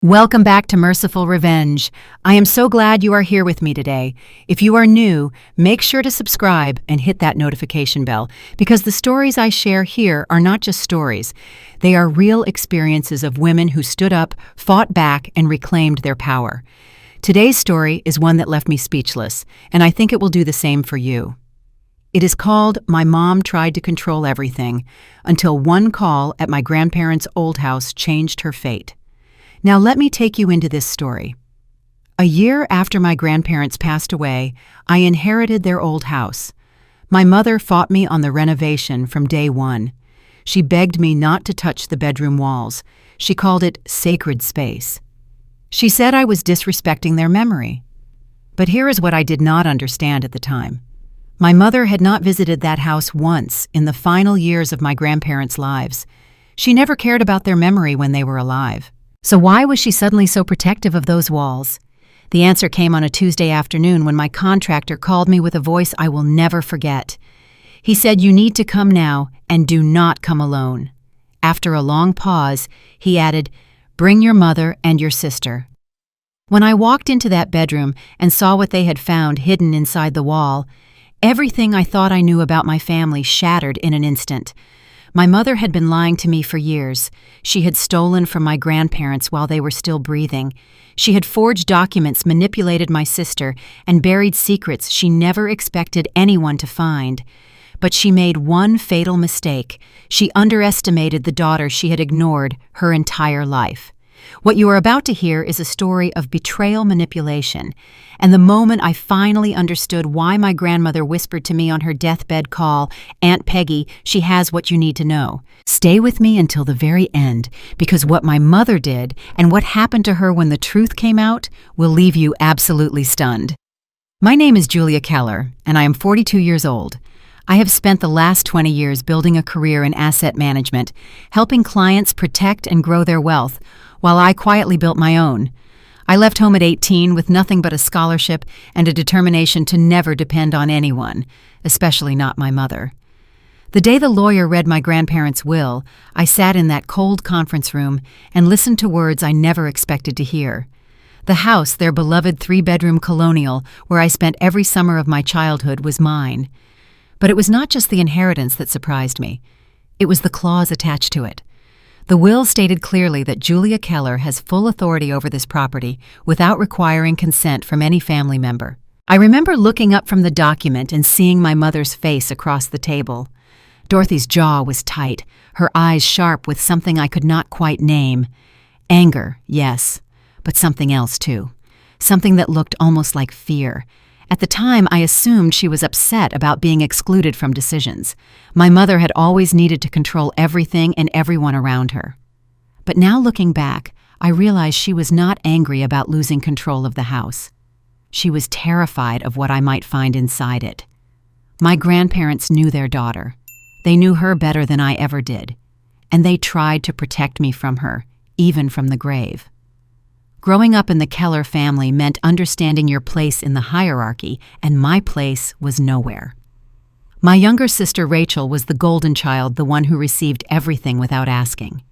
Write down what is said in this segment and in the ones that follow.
Welcome back to Merciful Revenge. I am so glad you are here with me today. If you are new, make sure to subscribe and hit that notification bell because the stories I share here are not just stories. They are real experiences of women who stood up, fought back, and reclaimed their power. Today's story is one that left me speechless, and I think it will do the same for you. It is called My Mom Tried to Control Everything until one call at my grandparents' old house changed her fate. Now let me take you into this story. A year after my grandparents passed away, I inherited their old house. My mother fought me on the renovation from day one. She begged me not to touch the bedroom walls. She called it sacred space. She said I was disrespecting their memory. But here is what I did not understand at the time. My mother had not visited that house once in the final years of my grandparents' lives. She never cared about their memory when they were alive. So why was she suddenly so protective of those walls? The answer came on a Tuesday afternoon when my contractor called me with a voice I will never forget. He said, "You need to come now, and do not come alone." After a long pause, he added, "Bring your mother and your sister." When I walked into that bedroom and saw what they had found hidden inside the wall, everything I thought I knew about my family shattered in an instant. My mother had been lying to me for years. She had stolen from my grandparents while they were still breathing. She had forged documents, manipulated my sister, and buried secrets she never expected anyone to find. But she made one fatal mistake. She underestimated the daughter she had ignored her entire life. What you are about to hear is a story of betrayal manipulation, and the moment I finally understood why my grandmother whispered to me on her deathbed call, "Aunt Peggy, she has what you need to know." Stay with me until the very end, because what my mother did and what happened to her when the truth came out will leave you absolutely stunned. My name is Julia Keller, and I am 42 years old. I have spent the last 20 years building a career in asset management, helping clients protect and grow their wealth, while I quietly built my own. I left home at 18 with nothing but a scholarship and a determination to never depend on anyone, especially not my mother. The day the lawyer read my grandparents' will, I sat in that cold conference room and listened to words I never expected to hear. The house, their beloved 3-bedroom colonial, where I spent every summer of my childhood, was mine. But it was not just the inheritance that surprised me. It was the clause attached to it. The will stated clearly that Julia Keller has full authority over this property without requiring consent from any family member. I remember looking up from the document and seeing my mother's face across the table. Dorothy's jaw was tight, her eyes sharp with something I could not quite name. Anger, yes, but something else too. Something that looked almost like fear. At the time, I assumed she was upset about being excluded from decisions. My mother had always needed to control everything and everyone around her. But now looking back, I realized she was not angry about losing control of the house. She was terrified of what I might find inside it. My grandparents knew their daughter. They knew her better than I ever did. And they tried to protect me from her, even from the grave. Growing up in the Keller family meant understanding your place in the hierarchy, and my place was nowhere. My younger sister Rachel was the golden child, the one who received everything without asking.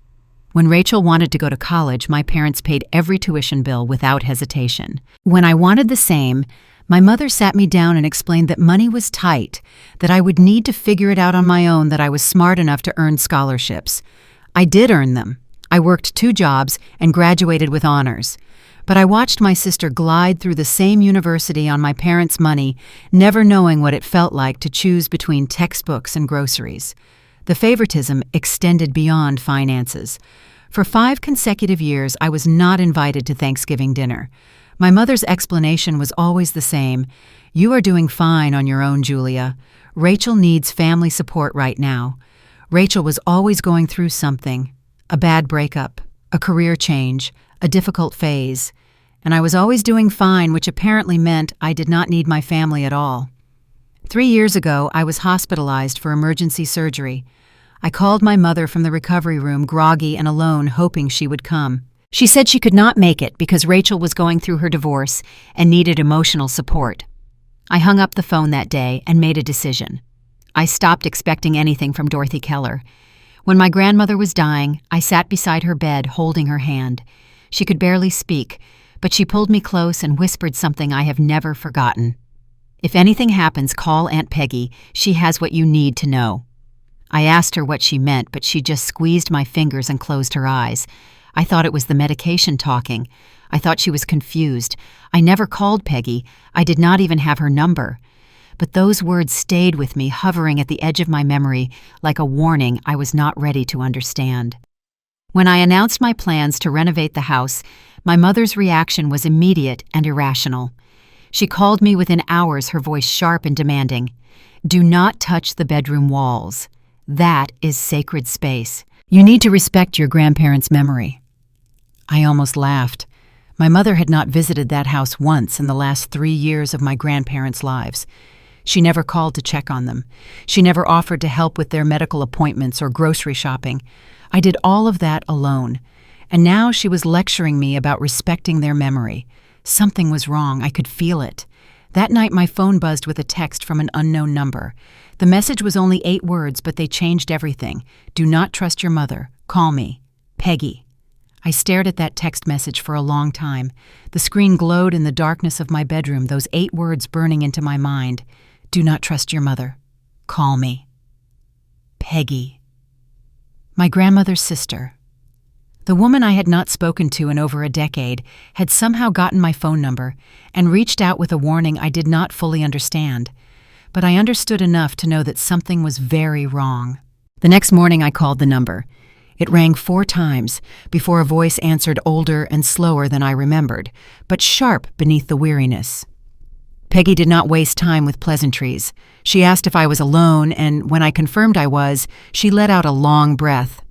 When Rachel wanted to go to college, my parents paid every tuition bill without hesitation. When I wanted the same, my mother sat me down and explained that money was tight, that I would need to figure it out on my own, that I was smart enough to earn scholarships. I did earn them. I worked 2 jobs and graduated with honors. But I watched my sister glide through the same university on my parents' money, never knowing what it felt like to choose between textbooks and groceries. The favoritism extended beyond finances. For 5 consecutive years, I was not invited to Thanksgiving dinner. My mother's explanation was always the same. "You are doing fine on your own, Julia. Rachel needs family support right now." Rachel was always going through something. A bad breakup, a career change, a difficult phase, and I was always doing fine, which apparently meant I did not need my family at all. 3 years ago, I was hospitalized for emergency surgery. I called my mother from the recovery room, groggy and alone, hoping she would come. She said she could not make it because Rachel was going through her divorce and needed emotional support. I hung up the phone that day and made a decision. I stopped expecting anything from Dorothy Keller. When my grandmother was dying, I sat beside her bed holding her hand. She could barely speak, but she pulled me close and whispered something I have never forgotten. "If anything happens, call Aunt Peggy. She has what you need to know." I asked her what she meant, but she just squeezed my fingers and closed her eyes. I thought it was the medication talking. I thought she was confused. I never called Peggy. I did not even have her number. But those words stayed with me, hovering at the edge of my memory like a warning I was not ready to understand. When I announced my plans to renovate the house, my mother's reaction was immediate and irrational. She called me within hours, her voice sharp and demanding. "Do not touch the bedroom walls. That is sacred space. You need to respect your grandparents' memory." I almost laughed. My mother had not visited that house once in the last 3 years of my grandparents' lives. She never called to check on them. She never offered to help with their medical appointments or grocery shopping. I did all of that alone. And now she was lecturing me about respecting their memory. Something was wrong. I could feel it. That night my phone buzzed with a text from an unknown number. The message was only 8 words, but they changed everything. "Do not trust your mother. Call me. Peggy." I stared at that text message for a long time. The screen glowed in the darkness of my bedroom, those 8 words burning into my mind. "Do not trust your mother. Call me. Peggy." My grandmother's sister. The woman I had not spoken to in over a decade had somehow gotten my phone number and reached out with a warning I did not fully understand. But I understood enough to know that something was very wrong. The next morning I called the number. It rang 4 times before a voice answered, older and slower than I remembered, but sharp beneath the weariness. Peggy did not waste time with pleasantries. She asked if I was alone, and when I confirmed I was, she let out a long breath.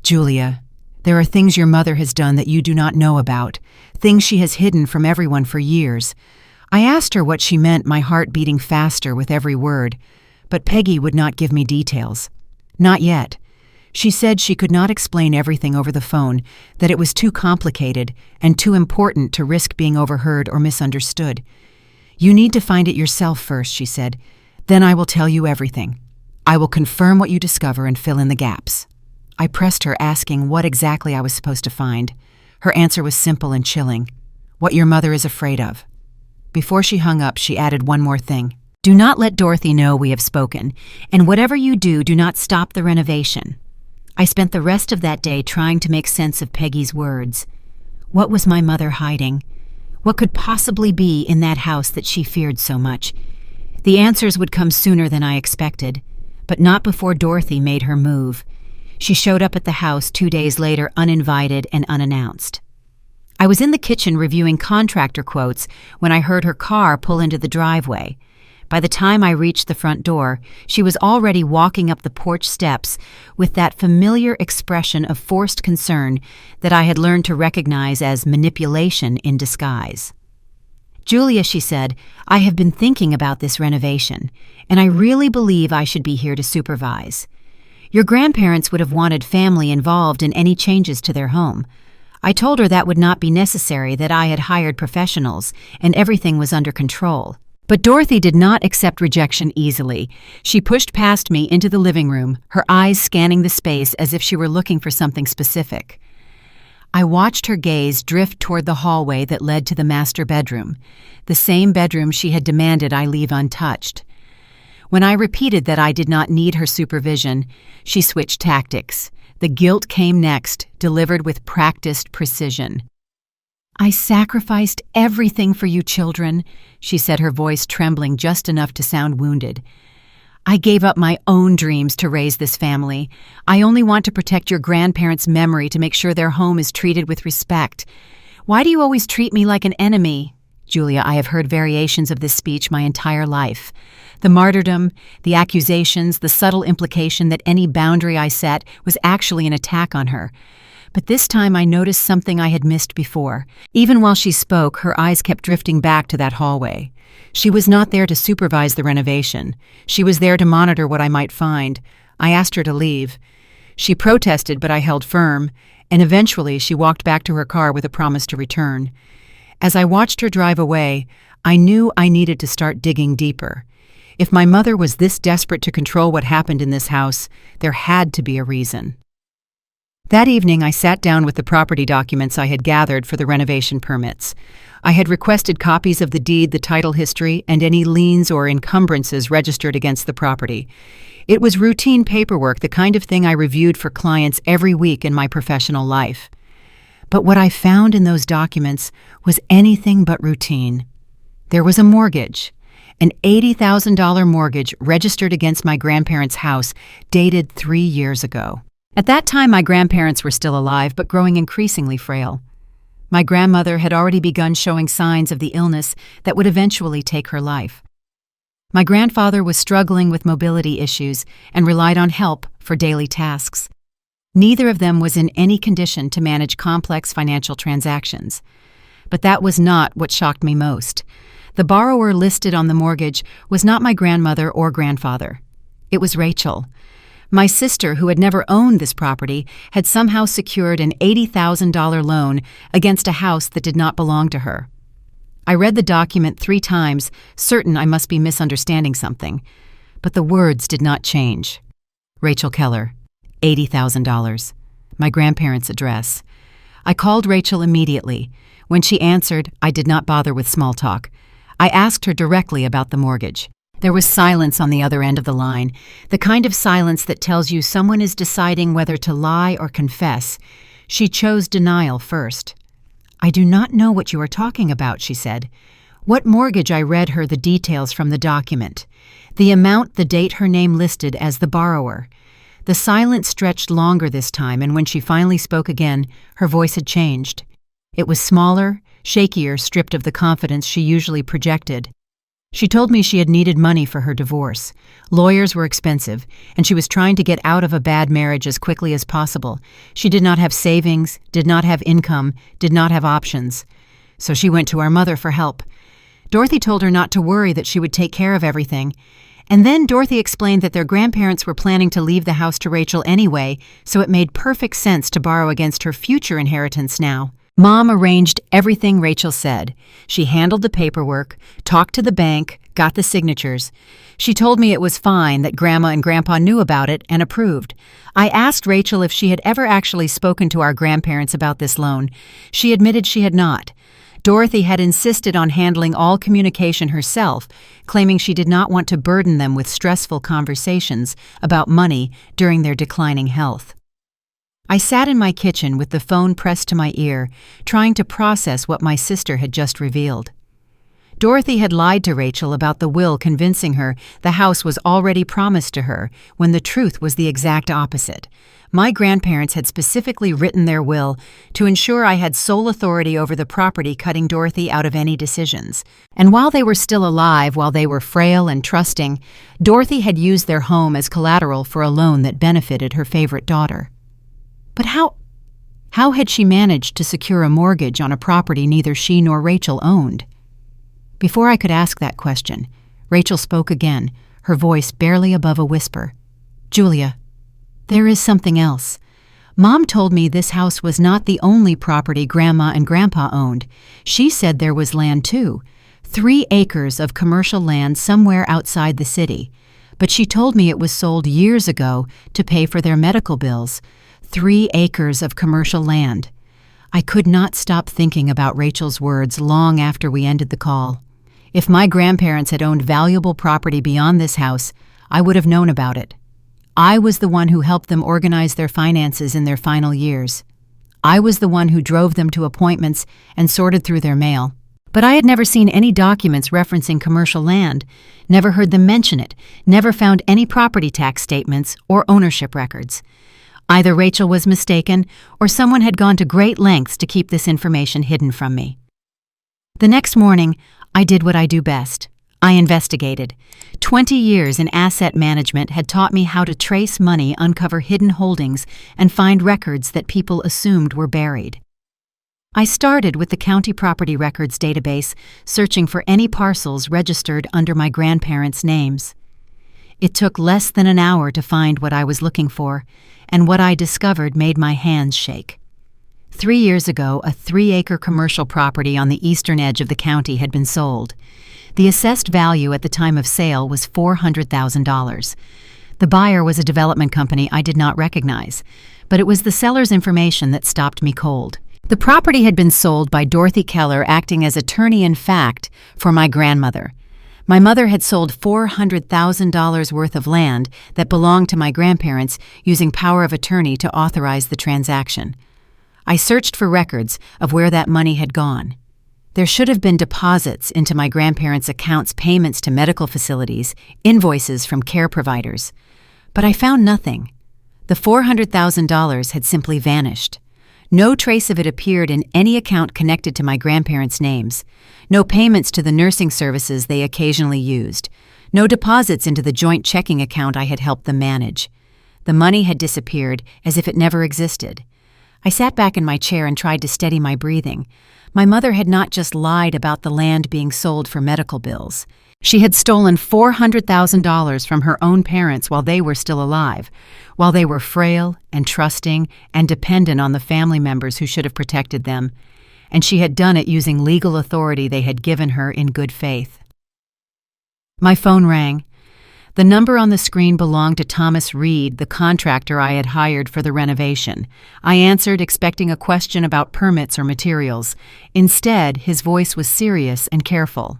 "Julia, there are things your mother has done that you do not know about, things she has hidden from everyone for years." I asked her what she meant, my heart beating faster with every word, but Peggy would not give me details. Not yet. She said she could not explain everything over the phone, that it was too complicated and too important to risk being overheard or misunderstood. "You need to find it yourself first," she said. "Then I will tell you everything. I will confirm what you discover and fill in the gaps." I pressed her, asking what exactly I was supposed to find. Her answer was simple and chilling. "What your mother is afraid of." Before she hung up, she added one more thing. "Do not let Dorothy know we have spoken, and whatever you do, do not stop the renovation." I spent the rest of that day trying to make sense of Peggy's words. What was my mother hiding? What could possibly be in that house that she feared so much? The answers would come sooner than I expected, but not before Dorothy made her move. She showed up at the house 2 days later, uninvited and unannounced. I was in the kitchen reviewing contractor quotes when I heard her car pull into the driveway. By the time I reached the front door, she was already walking up the porch steps with that familiar expression of forced concern that I had learned to recognize as manipulation in disguise. "Julia," she said, "I have been thinking about this renovation, and I really believe I should be here to supervise. Your grandparents would have wanted family involved in any changes to their home. I told her that would not be necessary, that I had hired professionals, and everything was under control." But Dorothy did not accept rejection easily. She pushed past me into the living room, her eyes scanning the space as if she were looking for something specific. I watched her gaze drift toward the hallway that led to the master bedroom, the same bedroom she had demanded I leave untouched. When I repeated that I did not need her supervision, she switched tactics. The guilt came next, delivered with practiced precision. "I sacrificed everything for you children," she said, her voice trembling just enough to sound wounded. "I gave up my own dreams to raise this family. I only want to protect your grandparents' memory, to make sure their home is treated with respect. Why do you always treat me like an enemy?" Julia, I have heard variations of this speech my entire life. The martyrdom, the accusations, the subtle implication that any boundary I set was actually an attack on her. But this time I noticed something I had missed before. Even while she spoke, her eyes kept drifting back to that hallway. She was not there to supervise the renovation. She was there to monitor what I might find. I asked her to leave. She protested, but I held firm, and eventually she walked back to her car with a promise to return. As I watched her drive away, I knew I needed to start digging deeper. If my mother was this desperate to control what happened in this house, there had to be a reason. That evening, I sat down with the property documents I had gathered for the renovation permits. I had requested copies of the deed, the title history, and any liens or encumbrances registered against the property. It was routine paperwork, the kind of thing I reviewed for clients every week in my professional life. But what I found in those documents was anything but routine. There was a mortgage, an $80,000 mortgage registered against my grandparents' house, dated 3 years ago. At that time, my grandparents were still alive, but growing increasingly frail. My grandmother had already begun showing signs of the illness that would eventually take her life. My grandfather was struggling with mobility issues and relied on help for daily tasks. Neither of them was in any condition to manage complex financial transactions. But that was not what shocked me most. The borrower listed on the mortgage was not my grandmother or grandfather. It was Rachel. My sister, who had never owned this property, had somehow secured an $80,000 loan against a house that did not belong to her. I read the document 3 times, certain I must be misunderstanding something. But the words did not change. Rachel Keller, $80,000. My grandparents' address. I called Rachel immediately. When she answered, I did not bother with small talk. I asked her directly about the mortgage. There was silence on the other end of the line, the kind of silence that tells you someone is deciding whether to lie or confess. She chose denial first. I do not know what you are talking about, she said. What mortgage? I read her the details from the document. The amount, the date, her name listed as the borrower. The silence stretched longer this time, and when she finally spoke again, her voice had changed. It was smaller, shakier, stripped of the confidence she usually projected. She told me she had needed money for her divorce. Lawyers were expensive, and she was trying to get out of a bad marriage as quickly as possible. She did not have savings, did not have income, did not have options. So she went to our mother for help. Dorothy told her not to worry, that she would take care of everything. And then Dorothy explained that their grandparents were planning to leave the house to Rachel anyway, so it made perfect sense to borrow against her future inheritance now. Mom arranged everything Rachel said. She handled the paperwork, talked to the bank, got the signatures. She told me it was fine, that Grandma and Grandpa knew about it and approved. I asked Rachel if she had ever actually spoken to our grandparents about this loan. She admitted she had not. Dorothy had insisted on handling all communication herself, claiming she did not want to burden them with stressful conversations about money during their declining health. I sat in my kitchen with the phone pressed to my ear, trying to process what my sister had just revealed. Dorothy had lied to Rachel about the will, convincing her the house was already promised to her, when the truth was the exact opposite. My grandparents had specifically written their will to ensure I had sole authority over the property, cutting Dorothy out of any decisions. And while they were still alive, while they were frail and trusting, Dorothy had used their home as collateral for a loan that benefited her favorite daughter. But how had she managed to secure a mortgage on a property neither she nor Rachel owned? Before I could ask that question, Rachel spoke again, her voice barely above a whisper. Julia, there is something else. Mom told me this house was not the only property Grandma and Grandpa owned. She said there was land too, 3 acres of commercial land somewhere outside the city. But she told me it was sold years ago to pay for their medical bills. 3 acres of commercial land. I could not stop thinking about Rachel's words long after we ended the call. If my grandparents had owned valuable property beyond this house, I would have known about it. I was the one who helped them organize their finances in their final years. I was the one who drove them to appointments and sorted through their mail. But I had never seen any documents referencing commercial land, never heard them mention it, never found any property tax statements or ownership records. Either Rachel was mistaken, or someone had gone to great lengths to keep this information hidden from me. The next morning, I did what I do best. I investigated. 20 years in asset management had taught me how to trace money, uncover hidden holdings, and find records that people assumed were buried. I started with the county property records database, searching for any parcels registered under my grandparents' names. It took less than an hour to find what I was looking for, and what I discovered made my hands shake. 3 years ago, a 3-acre commercial property on the eastern edge of the county had been sold. The assessed value at the time of sale was $400,000. The buyer was a development company I did not recognize, but it was the seller's information that stopped me cold. The property had been sold by Dorothy Keller acting as attorney-in-fact for my grandmother. My mother had sold $400,000 worth of land that belonged to my grandparents using power of attorney to authorize the transaction. I searched for records of where that money had gone. There should have been deposits into my grandparents' accounts, payments to medical facilities, invoices from care providers. But I found nothing. The $400,000 had simply vanished. No trace of it appeared in any account connected to my grandparents' names. No payments to the nursing services they occasionally used. No deposits into the joint checking account I had helped them manage. The money had disappeared as if it never existed. I sat back in my chair and tried to steady my breathing. My mother had not just lied about the land being sold for medical bills. She had stolen $400,000 from her own parents while they were still alive, while they were frail and trusting and dependent on the family members who should have protected them, and she had done it using legal authority they had given her in good faith. My phone rang. The number on the screen belonged to Thomas Reed, the contractor I had hired for the renovation. I answered, expecting a question about permits or materials. Instead, his voice was serious and careful.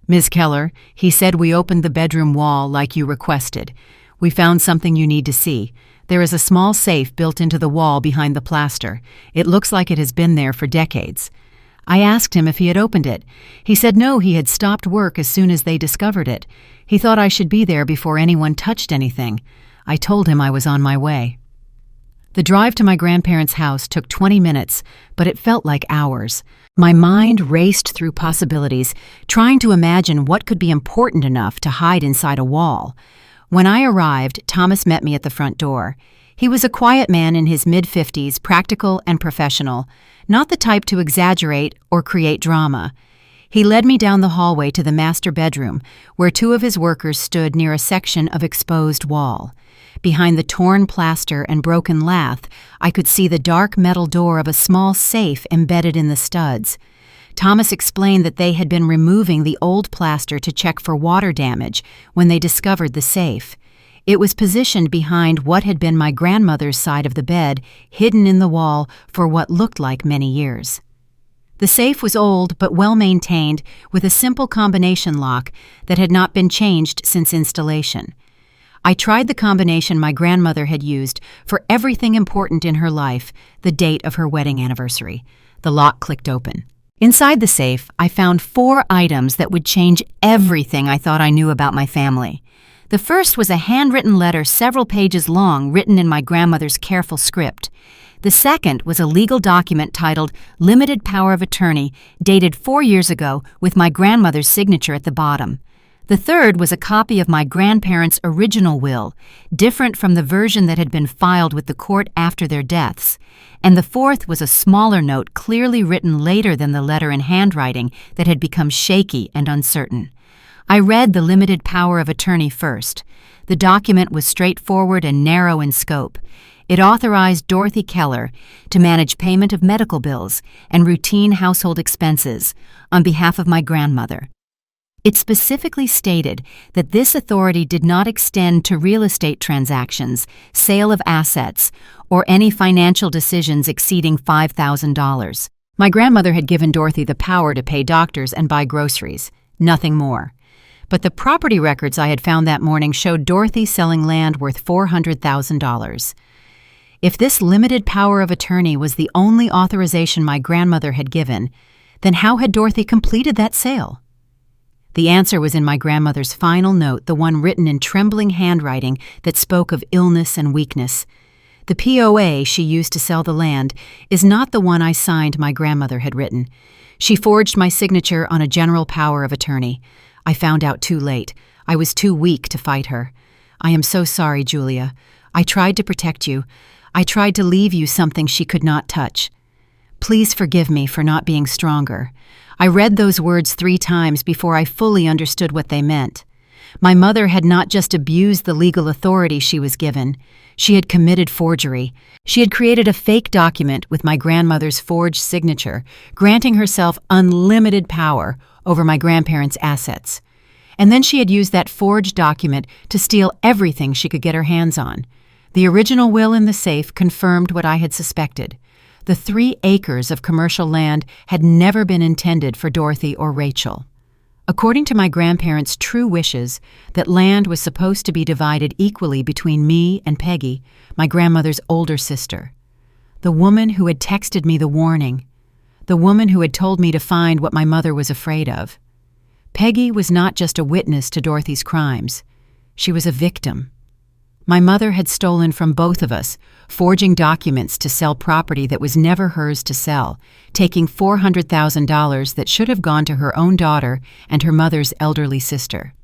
"Ms. Keller," he said, "we opened the bedroom wall like you requested. We found something you need to see. There is a small safe built into the wall behind the plaster. It looks like it has been there for decades." I asked him if he had opened it. He said no, he had stopped work as soon as they discovered it. He thought I should be there before anyone touched anything. I told him I was on my way. The drive to my grandparents' house took 20 minutes, but it felt like hours. My mind raced through possibilities, trying to imagine what could be important enough to hide inside a wall. When I arrived, Thomas met me at the front door. He was a quiet man in his mid-50s, practical and professional, not the type to exaggerate or create drama. He led me down the hallway to the master bedroom, where two of his workers stood near a section of exposed wall. Behind the torn plaster and broken lath, I could see the dark metal door of a small safe embedded in the studs. Thomas explained that they had been removing the old plaster to check for water damage when they discovered the safe. It was positioned behind what had been my grandmother's side of the bed, hidden in the wall for what looked like many years. The safe was old but well-maintained, with a simple combination lock that had not been changed since installation. I tried the combination my grandmother had used for everything important in her life, the date of her wedding anniversary. The lock clicked open. Inside the safe, I found 4 items that would change everything I thought I knew about my family. The first was a handwritten letter several pages long, written in my grandmother's careful script. The second was a legal document titled Limited Power of Attorney, dated 4 years ago, with my grandmother's signature at the bottom. The third was a copy of my grandparents' original will, different from the version that had been filed with the court after their deaths. And the fourth was a smaller note clearly written later than the letter in handwriting that had become shaky and uncertain. I read the limited power of attorney first. The document was straightforward and narrow in scope. It authorized Dorothy Keller to manage payment of medical bills and routine household expenses on behalf of my grandmother. It specifically stated that this authority did not extend to real estate transactions, sale of assets, or any financial decisions exceeding $5,000. My grandmother had given Dorothy the power to pay doctors and buy groceries, nothing more. But the property records I had found that morning showed Dorothy selling land worth $400,000. If this limited power of attorney was the only authorization my grandmother had given, then how had Dorothy completed that sale? The answer was in my grandmother's final note, the one written in trembling handwriting that spoke of illness and weakness. The POA she used to sell the land is not the one I signed my grandmother had written. She forged my signature on a general power of attorney. I found out too late. I was too weak to fight her. I am so sorry, Julia. I tried to protect you. I tried to leave you something she could not touch. Please forgive me for not being stronger. I read those words 3 times before I fully understood what they meant. My mother had not just abused the legal authority she was given. She had committed forgery. She had created a fake document with my grandmother's forged signature, granting herself unlimited power over my grandparents' assets. And then she had used that forged document to steal everything she could get her hands on. The original will in the safe confirmed what I had suspected. The 3 acres of commercial land had never been intended for Dorothy or Rachel. According to my grandparents' true wishes, that land was supposed to be divided equally between me and Peggy, my grandmother's older sister. The woman who had texted me the warning. The woman who had told me to find what my mother was afraid of. Peggy was not just a witness to Dorothy's crimes. She was a victim. My mother had stolen from both of us, forging documents to sell property that was never hers to sell, taking $400,000 that should have gone to her own daughter and her mother's elderly sister.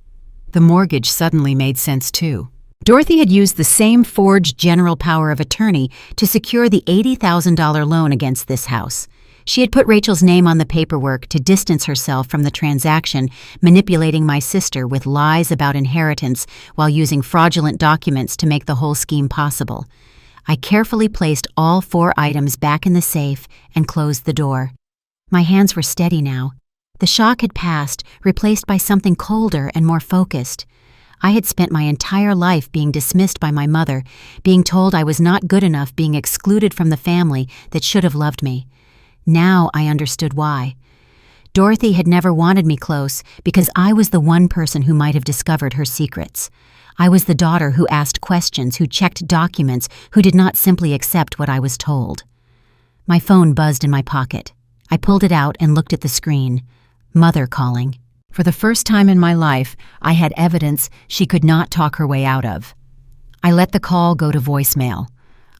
The mortgage suddenly made sense too. Dorothy had used the same forged general power of attorney to secure the $80,000 loan against this house. She had put Rachel's name on the paperwork to distance herself from the transaction, manipulating my sister with lies about inheritance while using fraudulent documents to make the whole scheme possible. I carefully placed all 4 items back in the safe and closed the door. My hands were steady now. The shock had passed, replaced by something colder and more focused. I had spent my entire life being dismissed by my mother, being told I was not good enough, being excluded from the family that should have loved me. Now I understood why. Dorothy had never wanted me close because I was the one person who might have discovered her secrets. I was the daughter who asked questions, who checked documents, who did not simply accept what I was told. My phone buzzed in my pocket. I pulled it out and looked at the screen. Mother calling. For the first time in my life, I had evidence she could not talk her way out of. I let the call go to voicemail.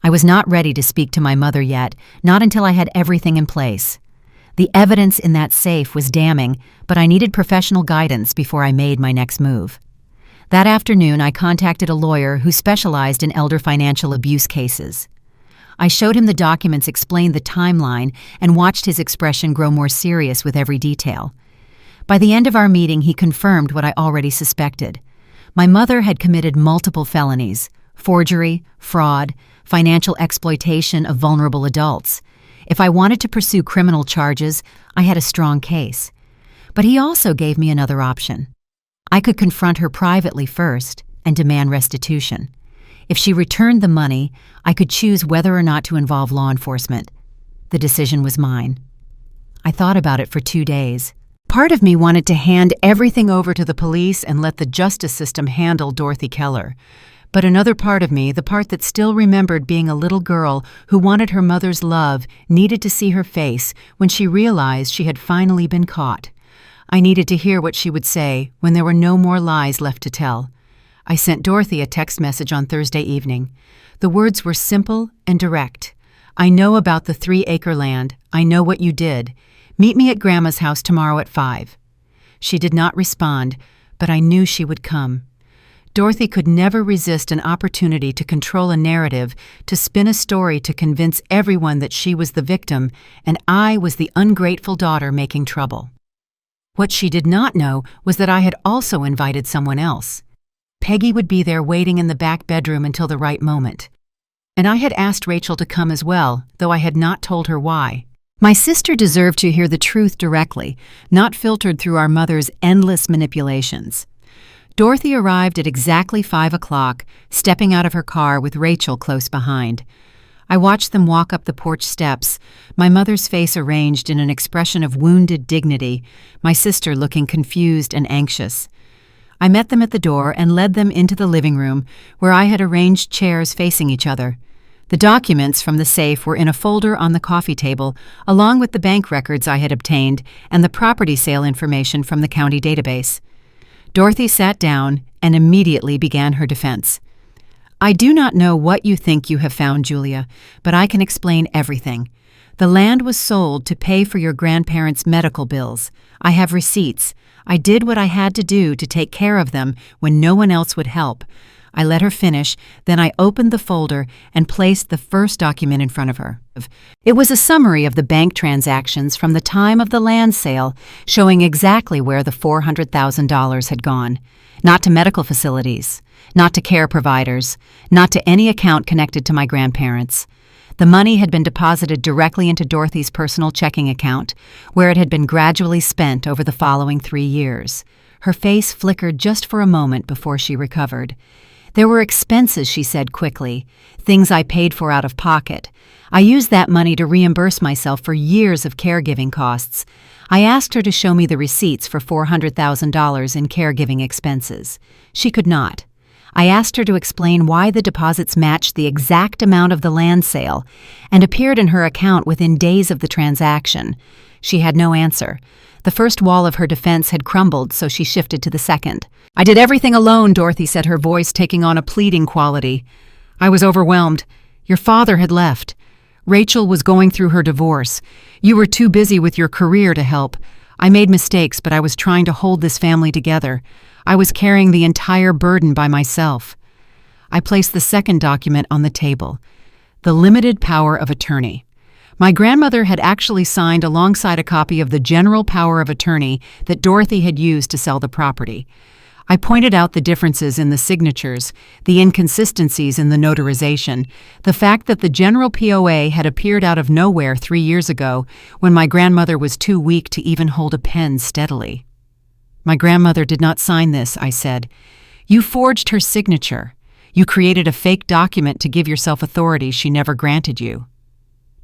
I was not ready to speak to my mother yet, not until I had everything in place. The evidence in that safe was damning, but I needed professional guidance before I made my next move. That afternoon, I contacted a lawyer who specialized in elder financial abuse cases. I showed him the documents, explained the timeline, and watched his expression grow more serious with every detail. By the end of our meeting, he confirmed what I already suspected. My mother had committed multiple felonies: forgery, fraud, financial exploitation of vulnerable adults. If I wanted to pursue criminal charges, I had a strong case. But he also gave me another option. I could confront her privately first and demand restitution. If she returned the money, I could choose whether or not to involve law enforcement. The decision was mine. I thought about it for 2 days. Part of me wanted to hand everything over to the police and let the justice system handle Dorothy Keller. But another part of me, the part that still remembered being a little girl who wanted her mother's love, needed to see her face when she realized she had finally been caught. I needed to hear what she would say when there were no more lies left to tell. I sent Dorothy a text message on Thursday evening. The words were simple and direct. I know about the 3-acre land. I know what you did. Meet me at Grandma's house tomorrow at 5. She did not respond, but I knew she would come. Dorothy could never resist an opportunity to control a narrative, to spin a story to convince everyone that she was the victim and I was the ungrateful daughter making trouble. What she did not know was that I had also invited someone else. Peggy would be there waiting in the back bedroom until the right moment. And I had asked Rachel to come as well, though I had not told her why. My sister deserved to hear the truth directly, not filtered through our mother's endless manipulations. Dorothy arrived at exactly 5 o'clock, stepping out of her car with Rachel close behind. I watched them walk up the porch steps, my mother's face arranged in an expression of wounded dignity, my sister looking confused and anxious. I met them at the door and led them into the living room, where I had arranged chairs facing each other. The documents from the safe were in a folder on the coffee table, along with the bank records I had obtained and the property sale information from the county database. Dorothy sat down and immediately began her defense. I do not know what you think you have found, Julia, but I can explain everything. The land was sold to pay for your grandparents' medical bills. I have receipts. I did what I had to do to take care of them when no one else would help. I let her finish, then I opened the folder and placed the first document in front of her. It was a summary of the bank transactions from the time of the land sale, showing exactly where the $400,000 had gone. Not to medical facilities, not to care providers, not to any account connected to my grandparents. The money had been deposited directly into Dorothy's personal checking account, where it had been gradually spent over the following 3 years. Her face flickered just for a moment before she recovered. There were expenses, she said quickly, things I paid for out of pocket. I used that money to reimburse myself for years of caregiving costs. I asked her to show me the receipts for $400,000 in caregiving expenses. She could not. I asked her to explain why the deposits matched the exact amount of the land sale and appeared in her account within days of the transaction. She had no answer. The first wall of her defense had crumbled, so she shifted to the second. "I did everything alone," Dorothy said, her voice taking on a pleading quality. "I was overwhelmed. Your father had left. Rachel was going through her divorce. You were too busy with your career to help. I made mistakes, but I was trying to hold this family together. I was carrying the entire burden by myself." I placed the second document on the table, the limited power of attorney. My grandmother had actually signed alongside a copy of the general power of attorney that Dorothy had used to sell the property. I pointed out the differences in the signatures, the inconsistencies in the notarization, the fact that the general POA had appeared out of nowhere 3 years ago when my grandmother was too weak to even hold a pen steadily. "My grandmother did not sign this," I said. "You forged her signature. You created a fake document to give yourself authority she never granted you."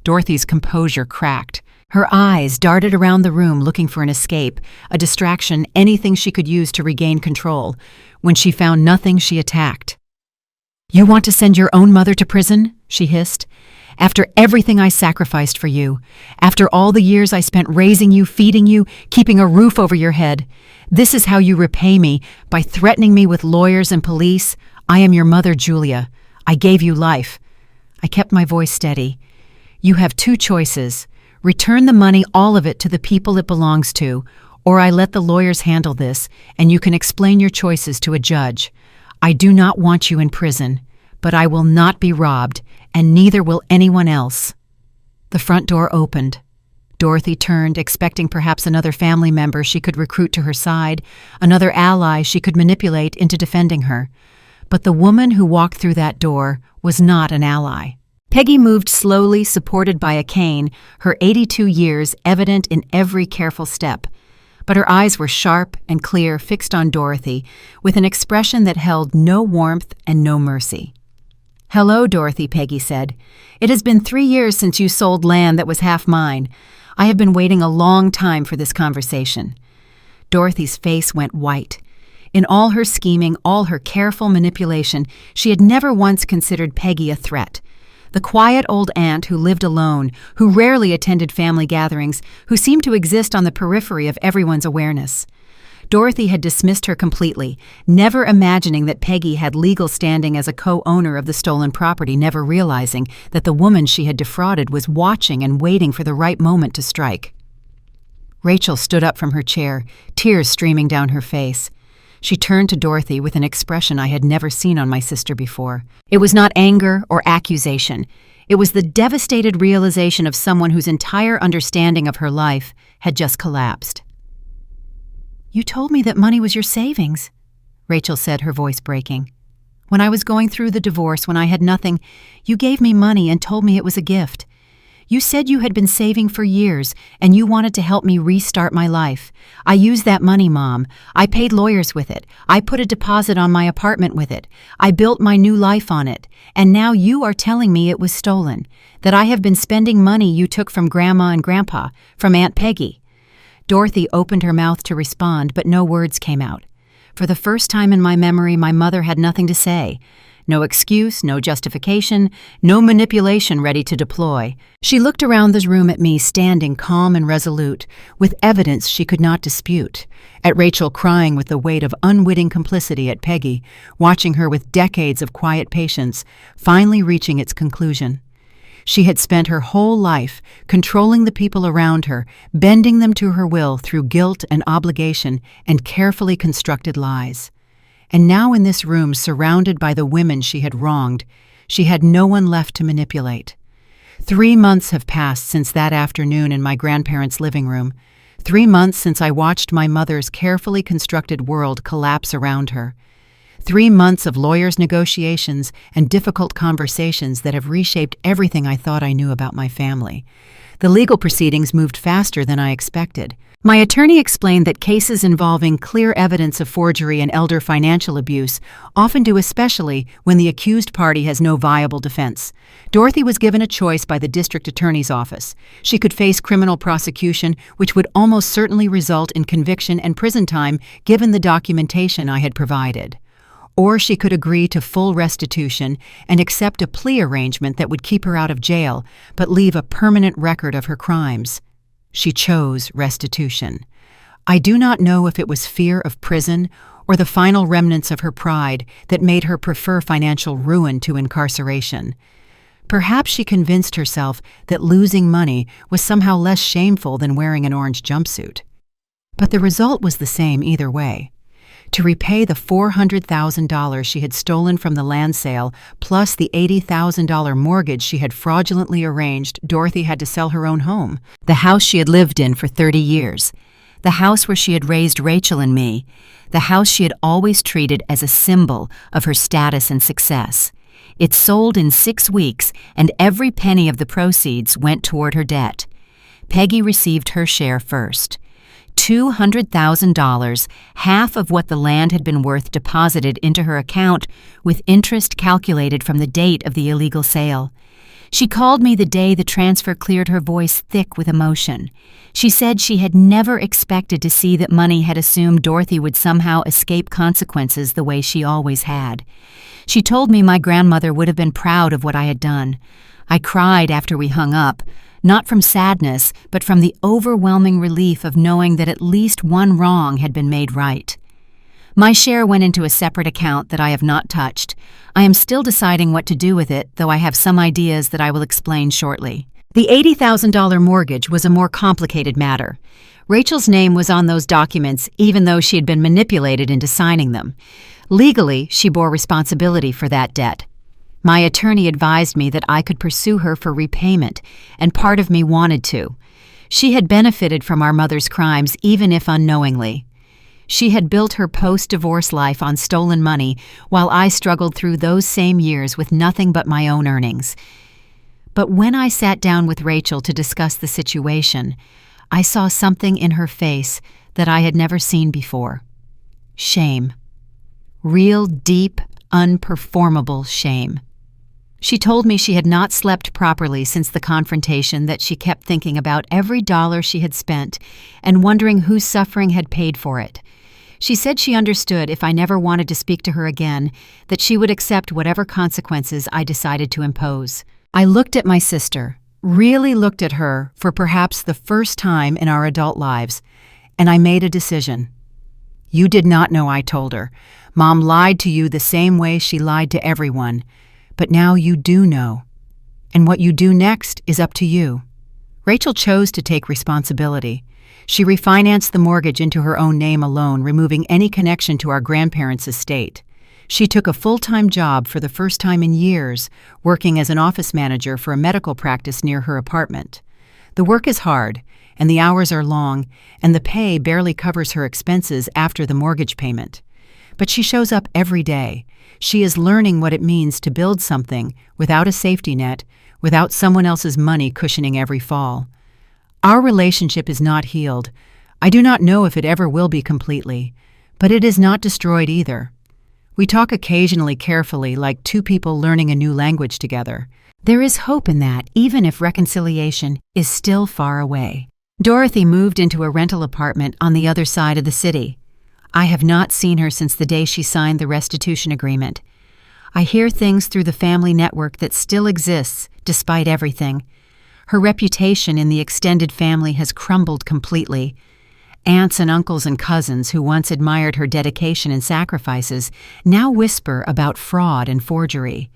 Dorothy's composure cracked. Her eyes darted around the room looking for an escape, a distraction, anything she could use to regain control. When she found nothing, she attacked. "You want to send your own mother to prison?" she hissed. "After everything I sacrificed for you, after all the years I spent raising you, feeding you, keeping a roof over your head, this is how you repay me, by threatening me with lawyers and police? I am your mother, Julia. I gave you life." I kept my voice steady. "You have two choices. Return the money, all of it, to the people it belongs to, or I let the lawyers handle this, and you can explain your choices to a judge. I do not want you in prison, but I will not be robbed, and neither will anyone else." The front door opened. Dorothy turned, expecting perhaps another family member she could recruit to her side, another ally she could manipulate into defending her. But the woman who walked through that door was not an ally. Peggy moved slowly, supported by a cane, her 82 years evident in every careful step. But her eyes were sharp and clear, fixed on Dorothy, with an expression that held no warmth and no mercy. "Hello, Dorothy," Peggy said. "It has been 3 years since you sold land that was half mine. I have been waiting a long time for this conversation." Dorothy's face went white. In all her scheming, all her careful manipulation, she had never once considered Peggy a threat. The quiet old aunt who lived alone, who rarely attended family gatherings, who seemed to exist on the periphery of everyone's awareness. Dorothy had dismissed her completely, never imagining that Peggy had legal standing as a co-owner of the stolen property, never realizing that the woman she had defrauded was watching and waiting for the right moment to strike. Rachel stood up from her chair, tears streaming down her face. She turned to Dorothy with an expression I had never seen on my sister before. It was not anger or accusation. It was the devastated realization of someone whose entire understanding of her life had just collapsed. "You told me that money was your savings," Rachel said, her voice breaking. "When I was going through the divorce, when I had nothing, you gave me money and told me it was a gift. You said you had been saving for years, and you wanted to help me restart my life. I used that money, Mom. I paid lawyers with it. I put a deposit on my apartment with it. I built my new life on it. And now you are telling me it was stolen, that I have been spending money you took from Grandma and Grandpa, from Aunt Peggy." Dorothy opened her mouth to respond, but no words came out. For the first time in my memory, my mother had nothing to say. No excuse, no justification, no manipulation ready to deploy. She looked around the room at me, standing calm and resolute, with evidence she could not dispute, at Rachel crying with the weight of unwitting complicity at Peggy, watching her with decades of quiet patience, finally reaching its conclusion. She had spent her whole life controlling the people around her, bending them to her will through guilt and obligation and carefully constructed lies. And now in this room, surrounded by the women she had wronged, she had no one left to manipulate. 3 months have passed since that afternoon in my grandparents' living room. 3 months since I watched my mother's carefully constructed world collapse around her. 3 months of lawyers' negotiations and difficult conversations that have reshaped everything I thought I knew about my family. The legal proceedings moved faster than I expected. My attorney explained that cases involving clear evidence of forgery and elder financial abuse often do, especially when the accused party has no viable defense. Dorothy was given a choice by the district attorney's office. She could face criminal prosecution, which would almost certainly result in conviction and prison time given the documentation I had provided. Or she could agree to full restitution and accept a plea arrangement that would keep her out of jail but leave a permanent record of her crimes. She chose restitution. I do not know if it was fear of prison or the final remnants of her pride that made her prefer financial ruin to incarceration. Perhaps she convinced herself that losing money was somehow less shameful than wearing an orange jumpsuit. But the result was the same either way. To repay the $400,000 she had stolen from the land sale, plus the $80,000 mortgage she had fraudulently arranged, Dorothy had to sell her own home, the house she had lived in for 30 years, the house where she had raised Rachel and me, the house she had always treated as a symbol of her status and success. It sold in 6 weeks, and every penny of the proceeds went toward her debt. Peggy received her share first. $200,000, half of what the land had been worth, deposited into her account with interest calculated from the date of the illegal sale. She called me the day the transfer cleared, her voice thick with emotion. She said she had never expected to see that money had assumed Dorothy would somehow escape consequences the way she always had. She told me my grandmother would have been proud of what I had done. I cried after we hung up, not from sadness, but from the overwhelming relief of knowing that at least one wrong had been made right. My share went into a separate account that I have not touched. I am still deciding what to do with it, though I have some ideas that I will explain shortly. The $80,000 mortgage was a more complicated matter. Rachel's name was on those documents, even though she had been manipulated into signing them. Legally, she bore responsibility for that debt. My attorney advised me that I could pursue her for repayment, and part of me wanted to. She had benefited from our mother's crimes, even if unknowingly. She had built her post-divorce life on stolen money, while I struggled through those same years with nothing but my own earnings. But when I sat down with Rachel to discuss the situation, I saw something in her face that I had never seen before. Shame. Real, deep, unperformable shame. She told me she had not slept properly since the confrontation, that she kept thinking about every dollar she had spent and wondering whose suffering had paid for it. She said she understood if I never wanted to speak to her again, that she would accept whatever consequences I decided to impose. I looked at my sister, really looked at her for perhaps the first time in our adult lives, and I made a decision. You did not know, I told her. Mom lied to you the same way she lied to everyone. But now you do know. And what you do next is up to you. Rachel chose to take responsibility. She refinanced the mortgage into her own name alone, removing any connection to our grandparents' estate. She took a full-time job for the first time in years, working as an office manager for a medical practice near her apartment. The work is hard, and the hours are long, and the pay barely covers her expenses after the mortgage payment. But she shows up every day. She is learning what it means to build something without a safety net, without someone else's money cushioning every fall. Our relationship is not healed. I do not know if it ever will be completely, but it is not destroyed either. We talk occasionally carefully, like two people learning a new language together. There is hope in that, even if reconciliation is still far away. Dorothy moved into a rental apartment on the other side of the city. I have not seen her since the day she signed the restitution agreement. I hear things through the family network that still exists, despite everything. Her reputation in the extended family has crumbled completely. Aunts and uncles and cousins who once admired her dedication and sacrifices now whisper about fraud and forgery.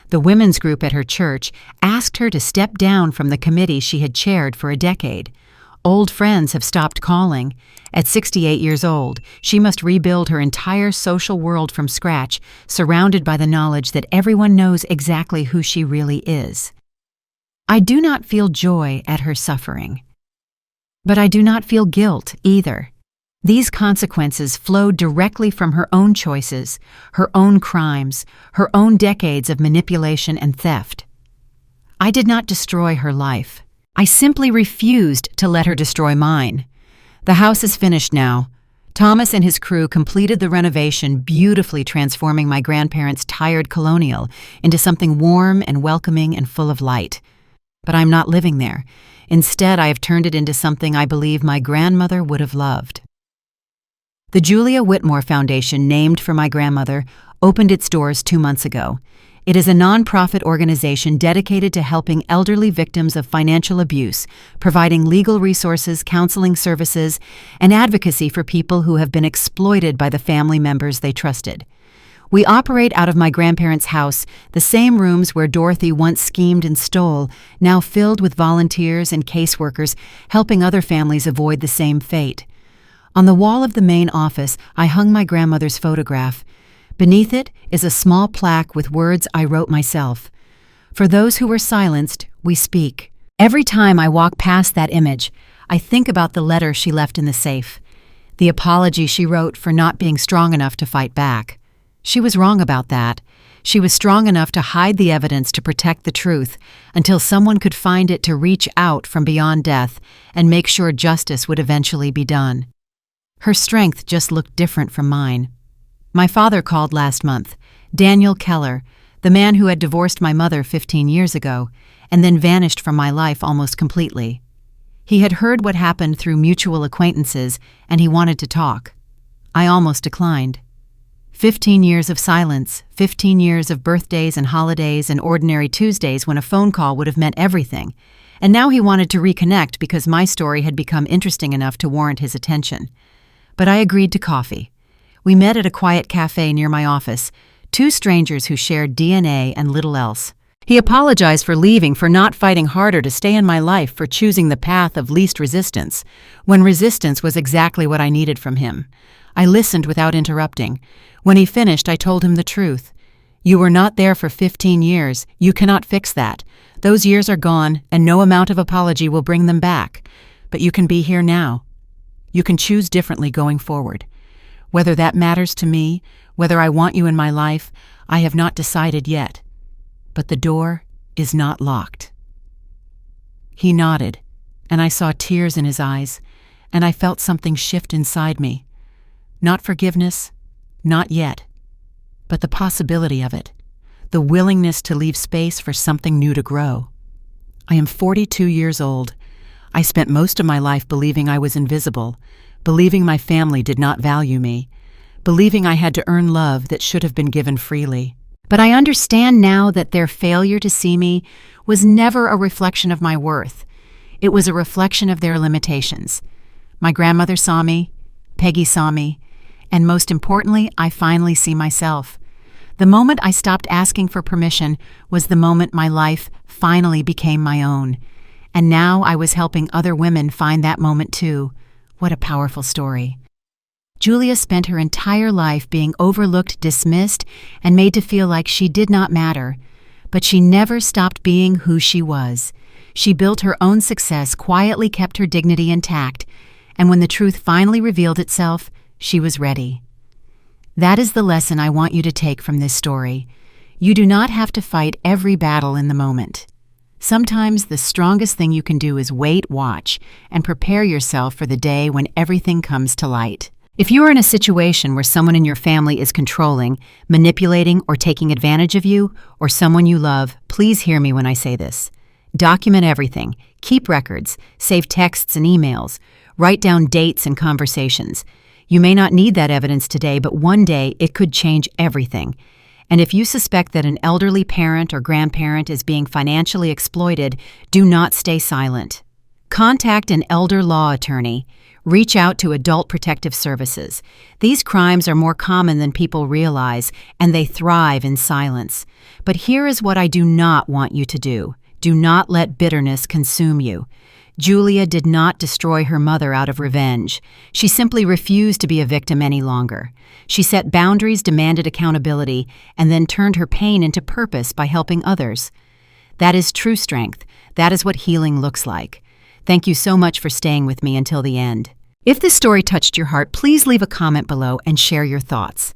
The women's group at her church asked her to step down from the committee she had chaired for a decade. Old friends have stopped calling. At 68 years old, she must rebuild her entire social world from scratch, surrounded by the knowledge that everyone knows exactly who she really is. I do not feel joy at her suffering. But I do not feel guilt either. These consequences flowed directly from her own choices, her own crimes, her own decades of manipulation and theft. I did not destroy her life. I simply refused to let her destroy mine. The house is finished now. Thomas and his crew completed the renovation, beautifully transforming my grandparents' tired colonial into something warm and welcoming and full of light. But I'm not living there. Instead, I have turned it into something I believe my grandmother would have loved. The Julia Whitmore Foundation, named for my grandmother, opened its doors 2 months ago. It is a nonprofit organization dedicated to helping elderly victims of financial abuse, providing legal resources, counseling services, and advocacy for people who have been exploited by the family members they trusted. We operate out of my grandparents' house, the same rooms where Dorothy once schemed and stole, now filled with volunteers and caseworkers helping other families avoid the same fate. On the wall of the main office, I hung my grandmother's photograph. Beneath it is a small plaque with words I wrote myself. For those who were silenced, we speak. Every time I walk past that image, I think about the letter she left in the safe, the apology she wrote for not being strong enough to fight back. She was wrong about that. She was strong enough to hide the evidence to protect the truth until someone could find it to reach out from beyond death and make sure justice would eventually be done. Her strength just looked different from mine. My father called last month, Daniel Keller, the man who had divorced my mother 15 years ago and then vanished from my life almost completely. He had heard what happened through mutual acquaintances and he wanted to talk. I almost declined. 15 years of silence, 15 years of birthdays and holidays and ordinary Tuesdays when a phone call would have meant everything. And now he wanted to reconnect because my story had become interesting enough to warrant his attention. But I agreed to coffee. We met at a quiet cafe near my office, 2 strangers who shared DNA and little else. He apologized for leaving, for not fighting harder to stay in my life, for choosing the path of least resistance, when resistance was exactly what I needed from him. I listened without interrupting. When he finished, I told him the truth. You were not there for 15 years. You cannot fix that. Those years are gone, and no amount of apology will bring them back. But you can be here now. You can choose differently going forward. Whether that matters to me, whether I want you in my life, I have not decided yet. But the door is not locked. He nodded, and I saw tears in his eyes, and I felt something shift inside me. Not forgiveness, not yet, but the possibility of it, the willingness to leave space for something new to grow. I am 42 years old. I spent most of my life believing I was invisible, believing my family did not value me, believing I had to earn love that should have been given freely. But I understand now that their failure to see me was never a reflection of my worth. It was a reflection of their limitations. My grandmother saw me, Peggy saw me, and most importantly, I finally see myself. The moment I stopped asking for permission was the moment my life finally became my own. And now I was helping other women find that moment too. What a powerful story. Julia spent her entire life being overlooked, dismissed, and made to feel like she did not matter. But she never stopped being who she was. She built her own success, quietly kept her dignity intact, and when the truth finally revealed itself, she was ready. That is the lesson I want you to take from this story. You do not have to fight every battle in the moment. Sometimes the strongest thing you can do is wait, watch, and prepare yourself for the day when everything comes to light. If you are in a situation where someone in your family is controlling, manipulating, or taking advantage of you, or someone you love, please hear me when I say this. Document everything. Keep records. Save texts and emails. Write down dates and conversations. You may not need that evidence today, but one day it could change everything. And if you suspect that an elderly parent or grandparent is being financially exploited, do not stay silent. Contact an elder law attorney. Reach out to Adult Protective Services. These crimes are more common than people realize, and they thrive in silence. But here is what I do not want you to do. Do not let bitterness consume you. Julia did not destroy her mother out of revenge. She simply refused to be a victim any longer. She set boundaries, demanded accountability, and then turned her pain into purpose by helping others. That is true strength. That is what healing looks like. Thank you so much for staying with me until the end. If this story touched your heart, please leave a comment below and share your thoughts.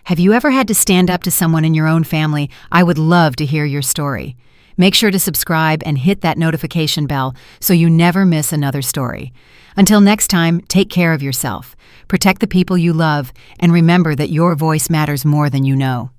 Have you ever had to stand up to someone in your own family? I would love to hear your story. Make sure to subscribe and hit that notification bell so you never miss another story. Until next time, take care of yourself, protect the people you love, and remember that your voice matters more than you know.